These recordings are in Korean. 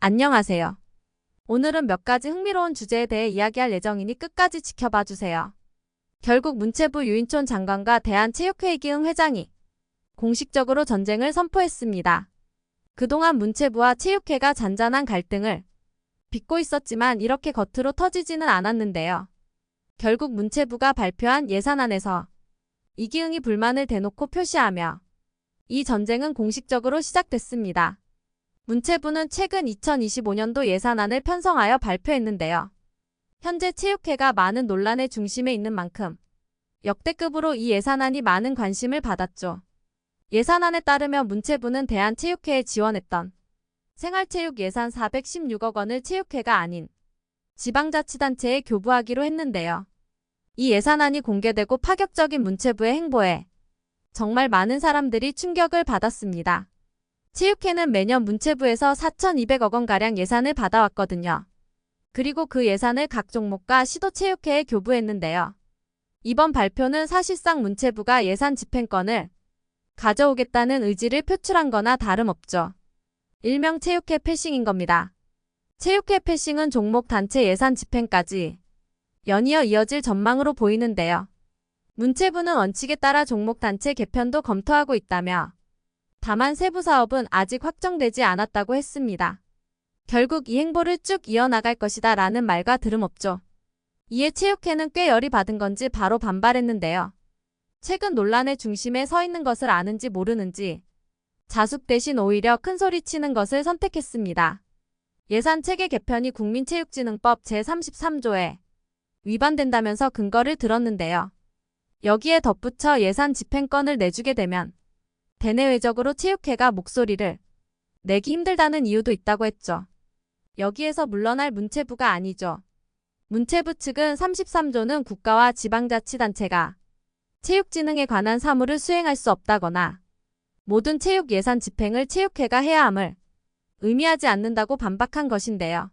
안녕하세요. 오늘은 몇 가지 흥미로운 주제에 대해 이야기할 예정이니 끝까지 지켜봐 주세요. 결국 문체부 유인촌 장관과 대한체육회 이기흥 회장이 공식적으로 전쟁을 선포했습니다. 그동안 문체부와 체육회가 잔잔한 갈등을 빚고 있었지만 이렇게 겉으로 터지지는 않았는데요. 결국 문체부가 발표한 예산안에서 이기흥이 불만을 대놓고 표시하며 이 전쟁은 공식적으로 시작됐습니다. 문체부는 최근 2025년도 예산안을 편성하여 발표했는데요. 현재 체육회가 많은 논란의 중심에 있는 만큼 역대급으로 이 예산안이 많은 관심을 받았죠. 예산안에 따르면 문체부는 대한체육회에 지원했던 생활체육 예산 416억 원을 체육회가 아닌 지방자치단체에 교부하기로 했는데요. 이 예산안이 공개되고 파격적인 문체부의 행보에 정말 많은 사람들이 충격을 받았습니다. 체육회는 매년 문체부에서 4,200억 원가량 예산을 받아왔거든요. 그리고 그 예산을 각 종목과 시도체육회에 교부했는데요. 이번 발표는 사실상 문체부가 예산 집행권을 가져오겠다는 의지를 표출한 거나 다름없죠. 일명 체육회 패싱인 겁니다. 체육회 패싱은 종목 단체 예산 집행까지 연이어 이어질 전망으로 보이는데요. 문체부는 원칙에 따라 종목 단체 개편도 검토하고 있다며 다만 세부 사업은 아직 확정되지 않았다고 했습니다. 결국 이 행보를 쭉 이어나갈 것이다 라는 말과 다름없죠. 이에 체육회는 꽤 열이 받은 건지 바로 반발했는데요. 최근 논란의 중심에 서 있는 것을 아는지 모르는지 자숙 대신 오히려 큰소리치는 것을 선택했습니다. 예산 체계 개편이 국민체육진흥법 제33조에 위반된다면서 근거를 들었는데요. 여기에 덧붙여 예산 집행권을 내주게 되면 대내외적으로 체육회가 목소리를 내기 힘들다는 이유도 있다고 했죠. 여기에서 물러날 문체부가 아니죠. 문체부 측은 33조는 국가와 지방자치단체가 체육진흥에 관한 사무를 수행할 수 없다거나 모든 체육 예산 집행을 체육회가 해야 함을 의미하지 않는다고 반박한 것인데요.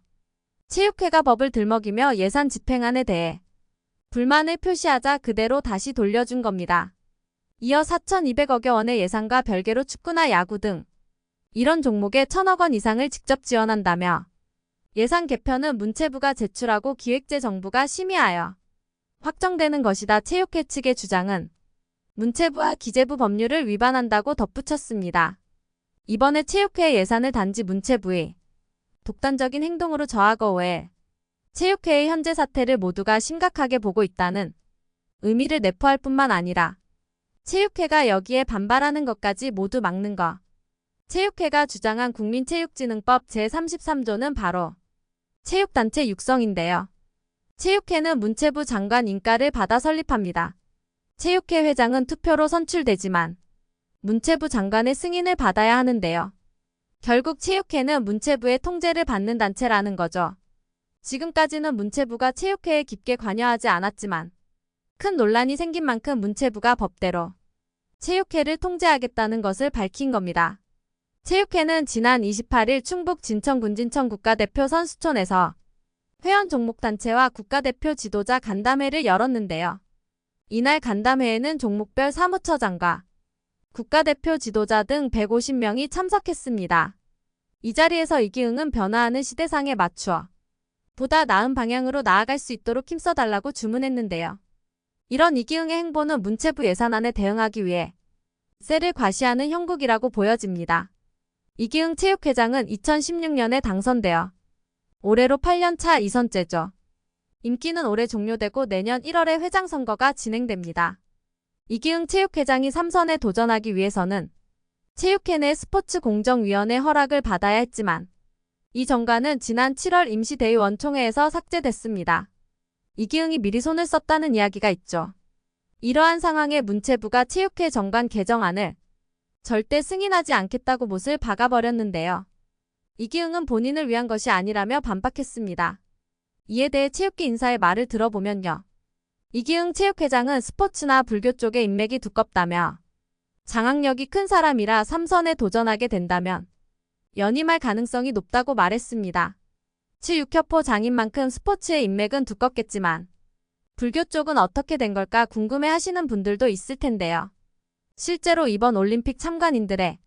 체육회가 법을 들먹이며 예산 집행안에 대해 불만을 표시하자 그대로 다시 돌려준 겁니다. 이어 4,200억여 원의 예산과 별개로 축구나 야구 등 이런 종목에 1,000억 원 이상을 직접 지원한다며 예산 개편은 문체부가 제출하고 기획재정부가 심의하여 확정되는 것이다. 체육회 측의 주장은 문체부와 기재부 법률을 위반한다고 덧붙였습니다. 이번에 체육회 예산을 단지 문체부의 독단적인 행동으로 저하고 외에 체육회의 현재 사태를 모두가 심각하게 보고 있다는 의미를 내포할 뿐만 아니라 체육회가 여기에 반발하는 것까지 모두 막는 것. 체육회가 주장한 국민체육진흥법 제33조는 바로 체육단체 육성인데요. 체육회는 문체부 장관 인가를 받아 설립합니다. 체육회 회장은 투표로 선출되지만 문체부 장관의 승인을 받아야 하는데요. 결국 체육회는 문체부의 통제를 받는 단체라는 거죠. 지금까지는 문체부가 체육회에 깊게 관여하지 않았지만 큰 논란이 생긴 만큼 문체부가 법대로 체육회를 통제하겠다는 것을 밝힌 겁니다. 체육회는 지난 28일 충북 진천군진천 국가대표 선수촌에서 회원 종목단체와 국가대표 지도자 간담회를 열었는데요. 이날 간담회에는 종목별 사무처장과 국가대표 지도자 등 150명이 참석했습니다. 이 자리에서 이기흥은 변화하는 시대상에 맞추어 보다 나은 방향으로 나아갈 수 있도록 힘써달라고 주문했는데요. 이런 이기흥의 행보는 문체부 예산안에 대응하기 위해 셀을 과시하는 형국이라고 보여집니다. 이기흥 체육회장은 2016년에 당선되어 올해로 8년차 2선째죠. 임기는 올해 종료되고 내년 1월에 회장 선거가 진행됩니다. 이기흥 체육회장이 3선에 도전하기 위해서는 체육회 내 스포츠공정위원회 허락을 받아야 했지만 이 정가는 지난 7월 임시대의원총회에서 삭제됐습니다. 이기흥이 미리 손을 썼다는 이야기가 있죠. 이러한 상황에 문체부가 체육회 정관 개정안을 절대 승인하지 않겠다고 못을 박아버렸는데요. 이기흥은 본인을 위한 것이 아니라며 반박했습니다. 이에 대해 체육계 인사의 말을 들어보면요. 이기흥 체육회장은 스포츠나 불교 쪽에 인맥이 두껍다며 장악력이 큰 사람이라 3선에 도전하게 된다면 연임할 가능성이 높다고 말했습니다. 치6협회 장인만큼 스포츠의 인맥은 두껍겠지만 불교 쪽은 어떻게 된 걸까 궁금해 하시는 분들도 있을 텐데요. 실제로 이번 올림픽 참관인들의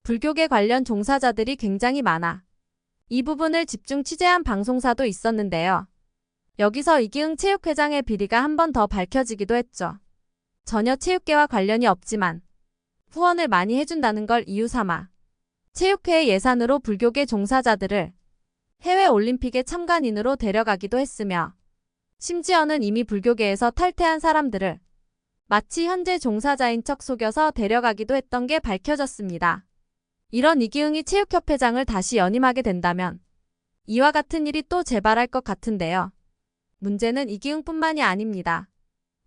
불교계 관련 종사자들이 굉장히 많아 이 부분을 집중 취재한 방송사도 있었는데요. 여기서 이기흥 체육회장의 비리가 한 번 더 밝혀지기도 했죠. 전혀 체육계와 관련이 없지만 후원을 많이 해준다는 걸 이유 삼아 체육회의 예산으로 불교계 종사자들을 해외 올림픽에 참관인으로 데려가기도 했으며 심지어는 이미 불교계에서 탈퇴한 사람들을 마치 현재 종사자인 척 속여서 데려가기도 했던 게 밝혀졌습니다. 이런 이기흥이 체육협회장을 다시 연임하게 된다면 이와 같은 일이 또 재발할 것 같은데요. 문제는 이기흥뿐만이 아닙니다.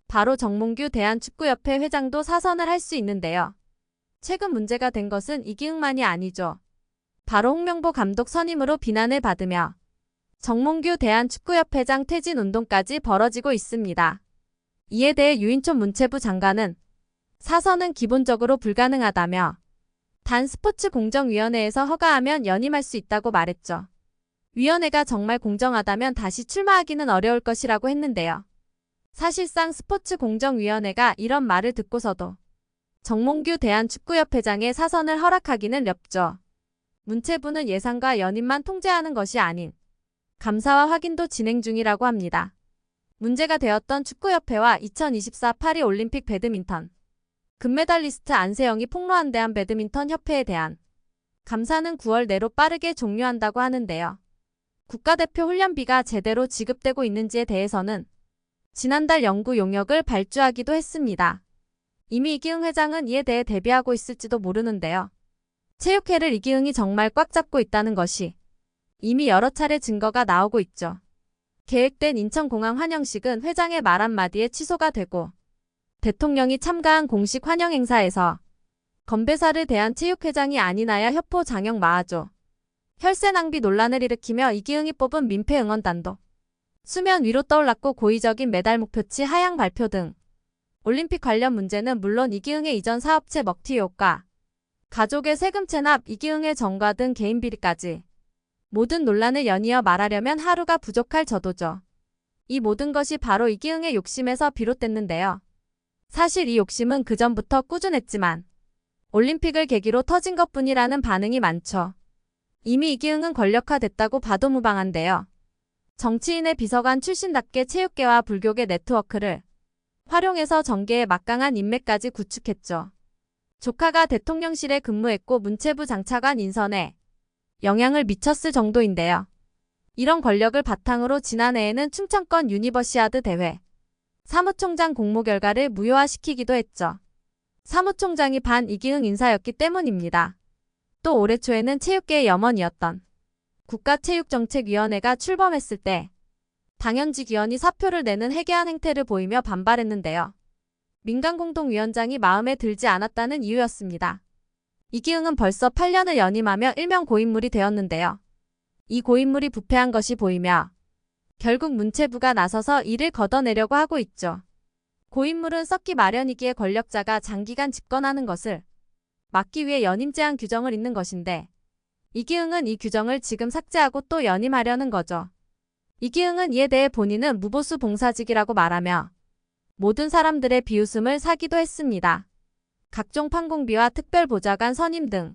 바로 정몽규 대한축구협회 회장도 사선을 할 수 있는데요. 최근 문제가 된 것은 이기흥만이 아니죠. 바로 홍명보 감독 선임으로 비난을 받으며 정몽규 대한축구협회장 퇴진 운동까지 벌어지고 있습니다. 이에 대해 유인촌 문체부 장관은 사선은 기본적으로 불가능하다며 단 스포츠공정위원회에서 허가하면 연임할 수 있다고 말했죠. 위원회가 정말 공정하다면 다시 출마하기는 어려울 것이라고 했는데요. 사실상 스포츠공정위원회가 이런 말을 듣고서도 정몽규 대한축구협회장의 사선을 허락하기는 렵죠. 문체부는 예산과 연임만 통제하는 것이 아닌 감사와 확인도 진행 중이라고 합니다. 문제가 되었던 축구협회와 2024 파리올림픽 배드민턴 금메달리스트 안세영이 폭로한 대한배드민턴협회에 대한 감사는 9월 내로 빠르게 종료한다고 하는데요. 국가대표 훈련비가 제대로 지급되고 있는지에 대해서는 지난달 연구 용역을 발주하기도 했습니다. 이미 이기흥 회장은 이에 대해 대비하고 있을지도 모르는데요. 체육회를 이기흥이 정말 꽉 잡고 있다는 것이 이미 여러 차례 증거가 나오고 있죠. 계획된 인천공항 환영식은 회장의 말 한마디에 취소가 되고 대통령이 참가한 공식 환영 행사에서 건배사를 대한 체육회장이 아니나야 협호 장영 마하조 혈세 낭비 논란을 일으키며 이기흥이 뽑은 민폐 응원단도 수면 위로 떠올랐고 고의적인 메달 목표치 하향 발표 등 올림픽 관련 문제는 물론 이기흥의 이전 사업체 먹튀유혹과 가족의 세금 체납, 이기흥의 정과 등 개인 비리까지 모든 논란을 연이어 말하려면 하루가 부족할 저도죠. 이 모든 것이 바로 이기흥의 욕심에서 비롯됐는데요. 사실 이 욕심은 그전부터 꾸준했지만 올림픽을 계기로 터진 것뿐이라는 반응이 많죠. 이미 이기흥은 권력화됐다고 봐도 무방한데요. 정치인의 비서관 출신답게 체육계와 불교계 네트워크를 활용해서 정계의 막강한 인맥까지 구축했죠. 조카가 대통령실에 근무했고 문체부 장차관 인선에 영향을 미쳤을 정도인데요. 이런 권력을 바탕으로 지난해에는 춘천권 유니버시아드 대회 사무총장 공모 결과를 무효화시키기도 했죠. 사무총장이 반 이기흥 인사였기 때문입니다. 또 올해 초에는 체육계의 염원이었던 국가체육정책위원회가 출범했을 때 당연직 위원이 사표를 내는 해괴한 행태를 보이며 반발했는데요. 민간공동위원장이 마음에 들지 않았다는 이유였습니다. 이기흥은 벌써 8년을 연임하며 일명 고인물이 되었는데요. 이 고인물이 부패한 것이 보이며 결국 문체부가 나서서 이를 걷어내려고 하고 있죠. 고인물은 썩기 마련이기에 권력자가 장기간 집권하는 것을 막기 위해 연임 제한 규정을 잇는 것인데 이기흥은 이 규정을 지금 삭제하고 또 연임하려는 거죠. 이기흥은 이에 대해 본인은 무보수 봉사직이라고 말하며 모든 사람들의 비웃음을 사기도 했습니다. 각종 판공비와 특별보좌관 선임 등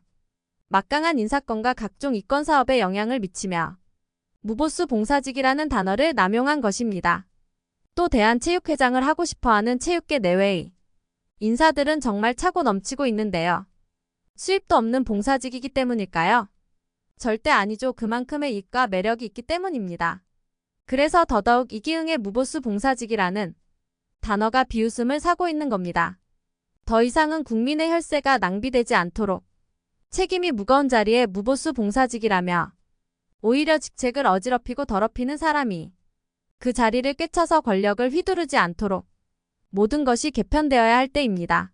막강한 인사권과 각종 이권 사업에 영향을 미치며 무보수 봉사직이라는 단어를 남용한 것입니다. 또 대한체육회장을 하고 싶어하는 체육계 내외의 인사들은 정말 차고 넘치고 있는데요. 수입도 없는 봉사직이기 때문일까요? 절대 아니죠. 그만큼의 이익과 매력이 있기 때문입니다. 그래서 더더욱 이기흥의 무보수 봉사직이라는 단어가 비웃음을 사고 있는 겁니다. 더 이상은 국민의 혈세가 낭비되지 않도록 책임이 무거운 자리에 무보수 봉사직이라며 오히려 직책을 어지럽히고 더럽히는 사람이 그 자리를 꿰차서 권력을 휘두르지 않도록 모든 것이 개편되어야 할 때입니다.